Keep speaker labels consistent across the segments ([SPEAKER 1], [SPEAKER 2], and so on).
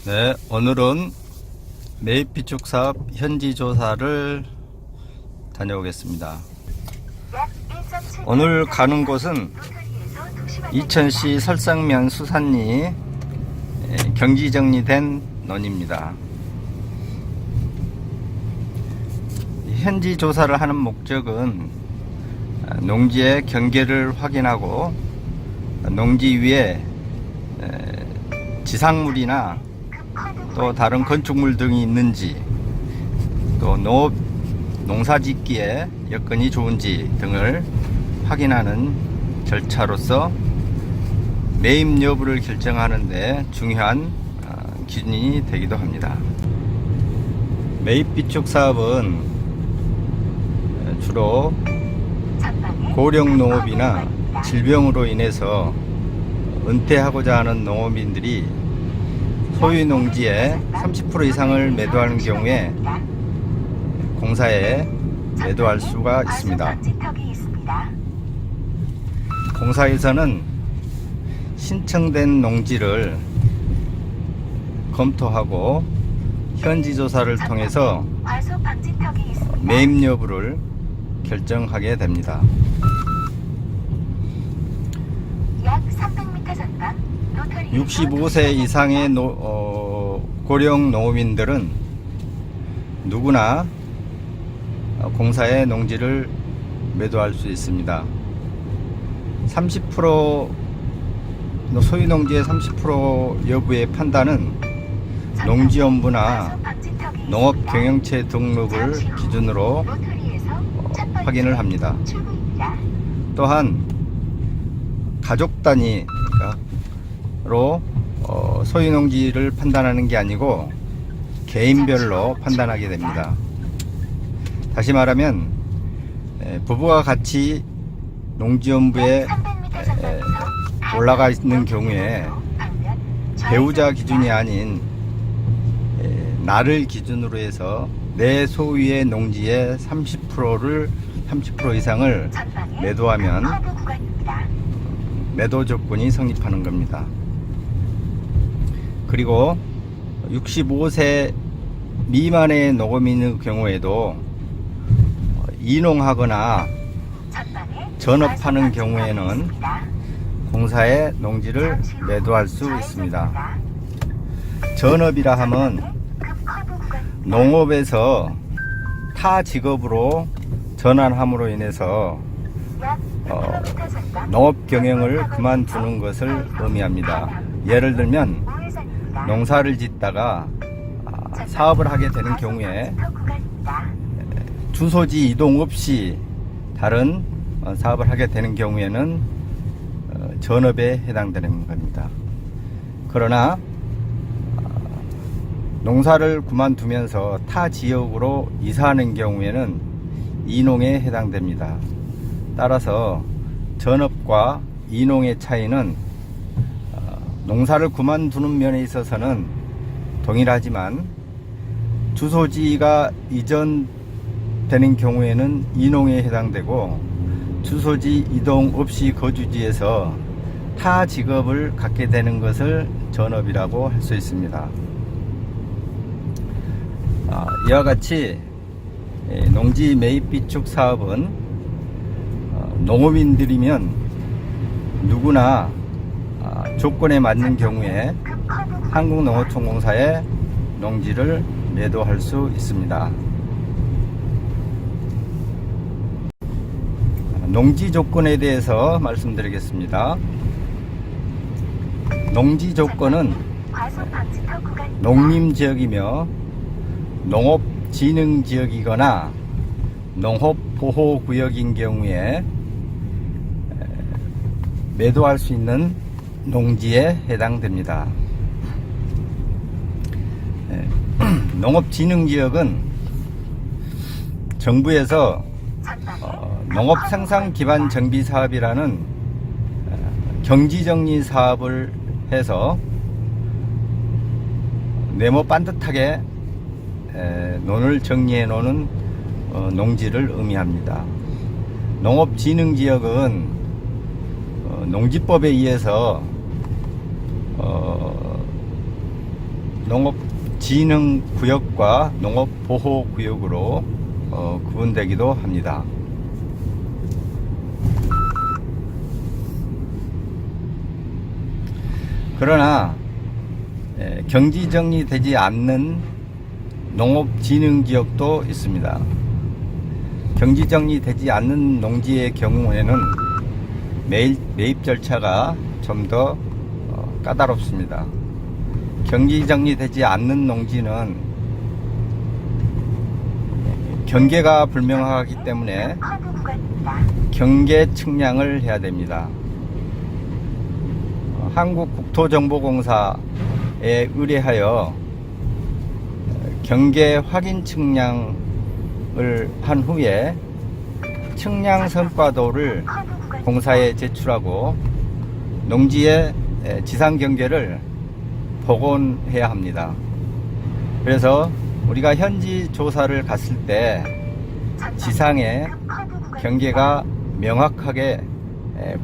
[SPEAKER 1] 네, 오늘은 매입비축 사업 현지 조사를 다녀오겠습니다. 오늘 가는 곳은 이천시 설상면 수산리 경지 정리된 논입니다. 현지 조사를 하는 목적은 농지의 경계를 확인하고 농지 위에 지상물이나 또 다른 건축물 등이 있는지, 또 농사짓기에 여건이 좋은지 등을 확인하는 절차로서 매입 여부를 결정하는 데 중요한 기준이 되기도 합니다. 매입 비축 사업은 주로 고령 농업이나 질병으로 인해서 은퇴하고자 하는 농업인들이 소유 농지의 30% 이상을 매도하는 경우에 공사에 매도할 수가 있습니다. 공사에서는 신청된 농지를 검토하고 현지 조사를 통해서 매입 여부를 결정하게 됩니다. 약 300m 전방 65세 이상의 고령 농업인들은 누구나 공사의 농지를 매도할 수 있습니다. 30% 소유 농지의 30% 여부의 판단은 농지연부나 농업경영체 등록을 기준으로 확인을 합니다. 또한 가족 단위로 소유 농지를 판단하는 게 아니고 개인별로 판단하게 됩니다. 다시 말하면 부부가 같이 농지연부에 올라가 있는 경우에 배우자 기준이 아닌 나를 기준으로 해서 내 소유의 농지의 30% 이상을 매도하면 매도 조건이 성립하는 겁니다. 그리고 65세 미만의 농업인의 경우에도 이농하거나 전업하는 경우에는 공사의 농지를 매도할 수 있습니다. 전업이라 하면 농업에서 타 직업으로 전환함으로 인해서 농업 경영을 그만두는 것을 의미합니다. 예를 들면 농사를 짓다가 사업을 하게 되는 경우에 주소지 이동 없이 다른 사업을 하게 되는 경우에는 전업에 해당되는 겁니다. 그러나 농사를 그만두면서 타 지역으로 이사하는 경우에는 이농에 해당됩니다. 따라서 전업과 이농의 차이는 농사를 그만두는 면에 있어서는 동일하지만 주소지가 이전되는 경우에는 이농에 해당되고 주소지 이동 없이 거주지에서 타 직업을 갖게 되는 것을 전업이라고 할 수 있습니다. 이와 같이 농지 매입 비축 사업은 농업인들이면 누구나 조건에 맞는 경우에 한국농어촌공사에 농지를 매도할 수 있습니다. 농지 조건에 대해서 말씀드리겠습니다. 농지 조건은 농림지역이며 농업진흥지역이거나 농업보호구역인 경우에 매도할 수 있는 농지에 해당됩니다. 농업진흥지역은 정부에서 농업생산기반정비사업이라는 경지정리 사업을 해서 네모 반듯하게 논을 정리해 놓는 농지를 의미합니다. 농업진흥지역은 농지법에 의해서 농업진흥구역과 농업보호구역으로 구분되기도 합니다. 그러나 경지정리되지 않는 농업진흥지역도 있습니다. 경지정리되지 않는 농지의 경우에는 매입 절차가 좀 더 까다롭습니다. 경지정리되지 않는 농지는 경계가 불명확하기 때문에 경계 측량을 해야 됩니다. 한국국토정보공사에 의뢰하여 경계 확인 측량을 한 후에 측량 성과도를 공사에 제출하고 농지의 지상 경계를 복원해야 합니다. 그래서 우리가 현지 조사를 갔을 때 지상의 경계가 명확하게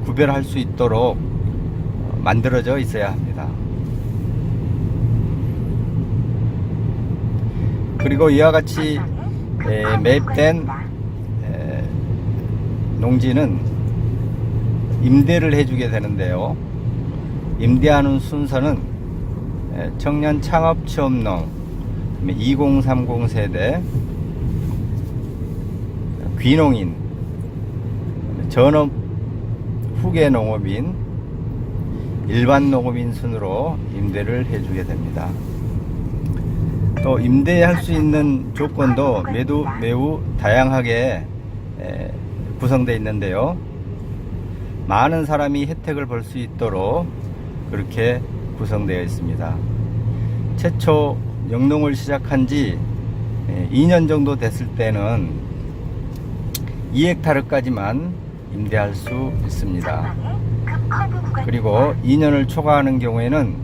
[SPEAKER 1] 구별할 수 있도록 만들어져 있어야 합니다. 그리고 이와 같이 매입된 농지는 임대를 해주게 되는데요. 임대하는 순서는 청년 창업 취업농, 2030 세대, 귀농인, 전업 후계 농업인, 일반 농업인 순으로 임대를 해주게 됩니다. 또 임대할 수 있는 조건도 매우 다양하게 구성되어 있는데요. 많은 사람이 혜택을 볼 수 있도록 그렇게 구성되어 있습니다. 최초 영농을 시작한 지 2년 정도 됐을 때는 2헥타르까지만 임대할 수 있습니다. 그리고 2년을 초과하는 경우에는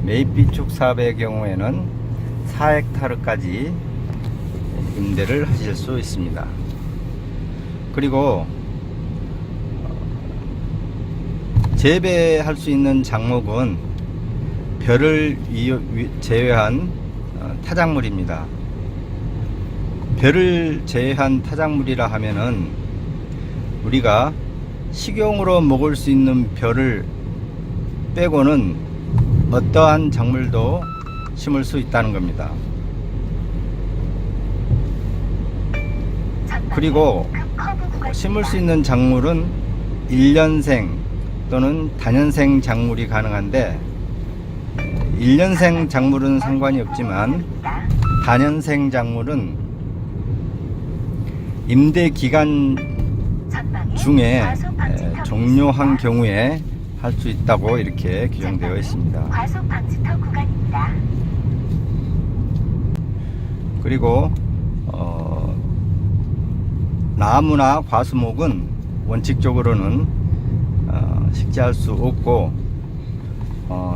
[SPEAKER 1] 매입비축 사업의 경우에는 4헥타르까지 임대를 하실 수 있습니다. 그리고 재배할 수 있는 작목은 벼를 제외한 타작물입니다. 벼를 제외한 타작물이라 하면은 우리가 식용으로 먹을 수 있는 벼를 빼고는 어떠한 작물도 심을 수 있다는 겁니다. 그리고 심을 수 있는 작물은 1년생 또는 다년생 작물이 가능한데 1년생 작물은 상관이 없지만 다년생 작물은 임대 기간 중에 종료한 경우에 할 수 있다고 이렇게 규정되어 있습니다. 그리고 나무나 과수목은 원칙적으로는 식재할 수 없고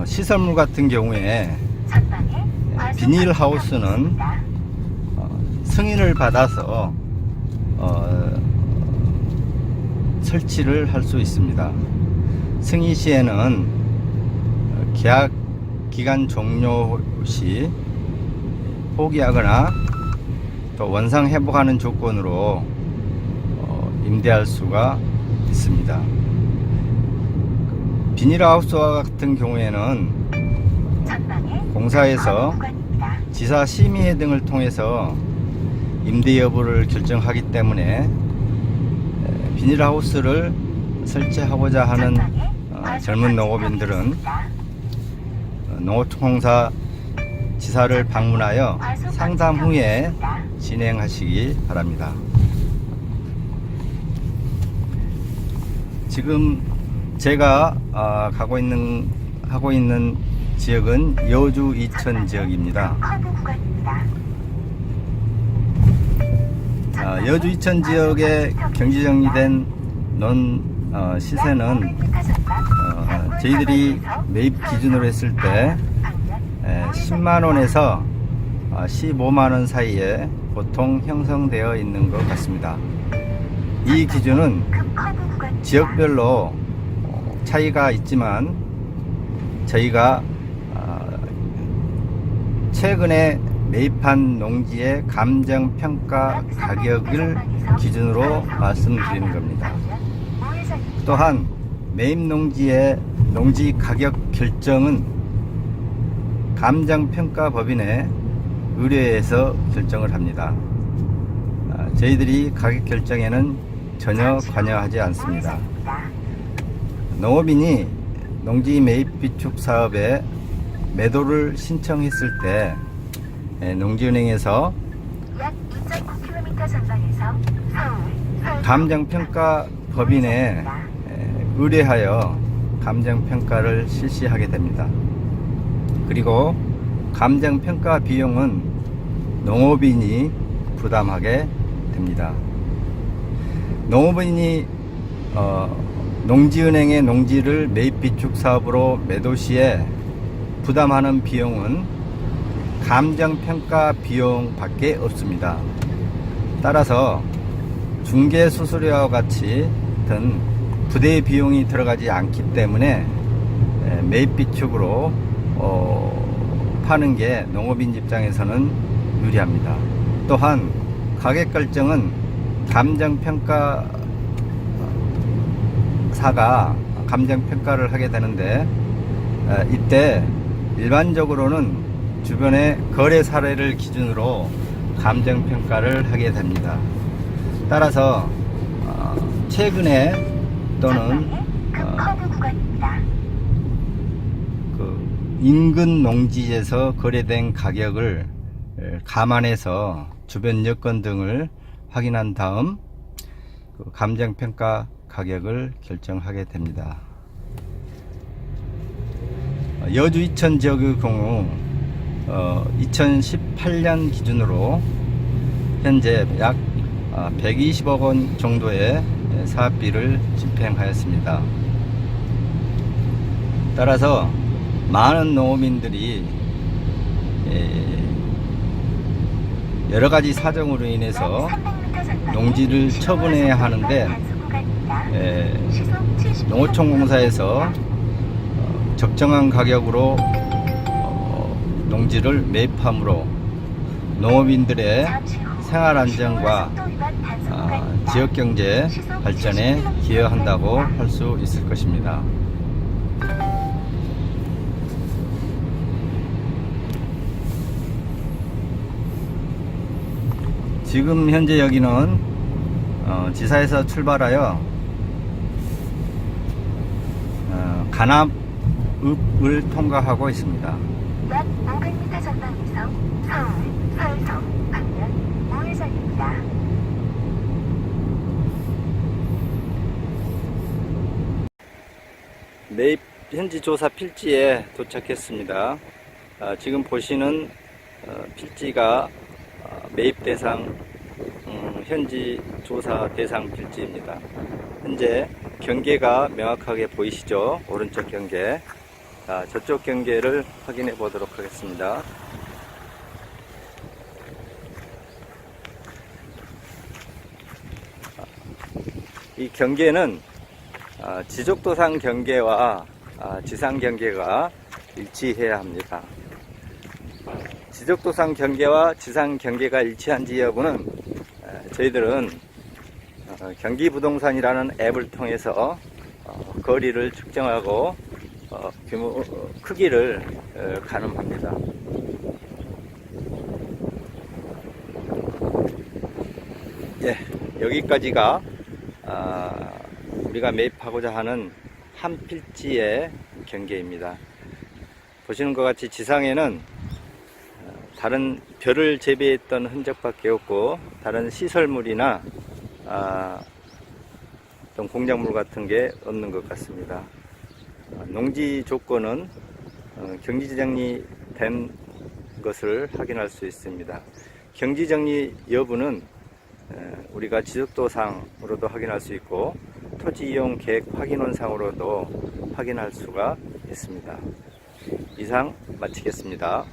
[SPEAKER 1] 시설물 같은 경우에 비닐하우스는 승인을 받아서 설치를 할 수 있습니다. 승인 시에는 계약 기간 종료 시 포기하거나 또 원상 회복하는 조건으로 임대할 수가 있습니다. 비닐하우스와 같은 경우에는 공사에서 지사 심의 등을 통해서 임대 여부를 결정하기 때문에 비닐하우스를 설치하고자 하는 젊은 농업인들은 농업공사 지사를 방문하여 상담 후에 진행하시기 바랍니다. 지금 제가 하고 있는 지역은 여주 이천 지역입니다. 여주 이천 지역에 경지정리된 시세는 저희들이 매입 기준으로 했을 때 10만원에서 15만원 사이에 보통 형성되어 있는 것 같습니다. 이 기준은 지역별로 차이가 있지만 저희가 최근에 매입한 농지의 감정평가 가격을 기준으로 말씀드리는 겁니다. 또한 매입 농지의 농지 가격 결정은 감정평가법인에 의뢰해서 결정을 합니다. 저희들이 가격 결정에는 전혀 관여하지 않습니다. 농업인이 농지 매입 비축 사업에 매도를 신청했을 때 농지은행에서 감정평가 법인에 의뢰하여 감정평가를 실시하게 됩니다. 그리고 감정평가 비용은 농업인이 부담하게 됩니다. 농업인이 농지은행의 농지를 매입 비축 사업으로 매도 시에 부담하는 비용은 감정평가 비용밖에 없습니다. 따라서 중개수수료와 같이 든 부대 비용이 들어가지 않기 때문에 매입 비축으로 파는 게 농업인 입장에서는 유리합니다. 또한 가격 결정은 감정평가사가 감정평가를 하게 되는데, 이때 일반적으로는 주변의 거래 사례를 기준으로 감정평가를 하게 됩니다. 따라서 최근에 또는 인근 농지에서 거래된 가격을 감안해서 주변 여건 등을 확인한 다음 감정평가 가격을 결정하게 됩니다. 여주 이천 지역의 경우 2018년 기준으로 현재 약 120억 원 정도의 사업비를 집행하였습니다. 따라서 많은 농업인들이 여러가지 사정으로 인해서 농지를 처분해야 하는데, 농어촌공사에서 적정한 가격으로 농지를 매입함으로 농업인들의 생활안정과 지역경제 발전에 기여한다고 할 수 있을 것입니다. 지금 현재 여기는 지사에서 출발하여 간암읍을 통과하고 있습니다.
[SPEAKER 2] 약 500m 전방에서 서울, 서울성 방면 우회전입니다.
[SPEAKER 1] 매입 현지 조사 필지에 도착했습니다. 지금 보시는 필지가 매입 대상 현지 조사 대상 필지입니다. 현재 경계가 명확하게 보이시죠? 오른쪽 경계. 저쪽 경계를 확인해 보도록 하겠습니다. 이 경계는 지적도상 경계와 지상 경계가 일치해야 합니다. 지적도상 경계와 지상 경계가 일치한지 여부는 저희들은 경기부동산이라는 앱을 통해서 거리를 측정하고 규모 크기를 가늠합니다. 예, 여기까지가 우리가 매입하고자 하는 한 필지의 경계입니다. 보시는 것 같이 지상에는 다른 벼를 재배했던 흔적밖에 없고, 다른 시설물이나 어떤 공작물 같은 게 없는 것 같습니다. 농지 조건은 경지정리된 것을 확인할 수 있습니다. 경지정리 여부는 우리가 지적도상으로도 확인할 수 있고, 토지이용 계획 확인원상으로도 확인할 수가 있습니다. 이상 마치겠습니다.